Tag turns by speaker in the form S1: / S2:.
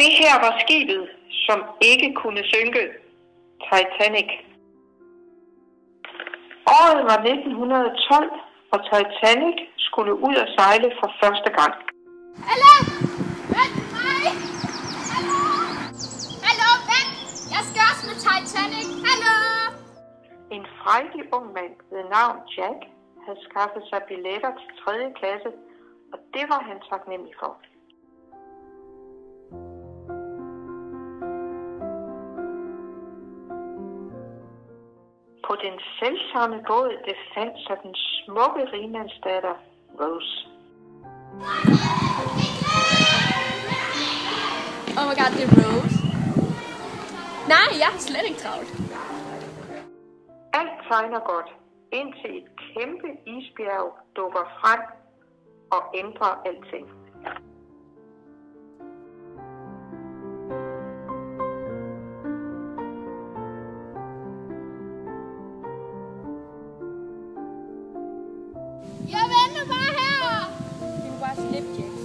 S1: Det her var skibet, som ikke kunne synke, Titanic. Året var 1912, og Titanic skulle ud og sejle for første gang.
S2: Hallo! Vent mig! Hallo! Hallo, vent! Jeg skal også med Titanic. Hallo!
S1: En frejdig ung mand ved navn Jack havde skaffet sig billetter til 3. klasse, og det var han taknemmelig for. På den selvsamme båd befandt sig den smukke rigmandsdatter Rose.
S2: Oh my god, det er Rose. Nej, jeg har slet ikke travlt.
S1: Alt tegner godt, indtil et kæmpe isbjerg dukker frem og ændrer alting.
S2: Jeg venter bare her! Vi må bare slippe, Jack.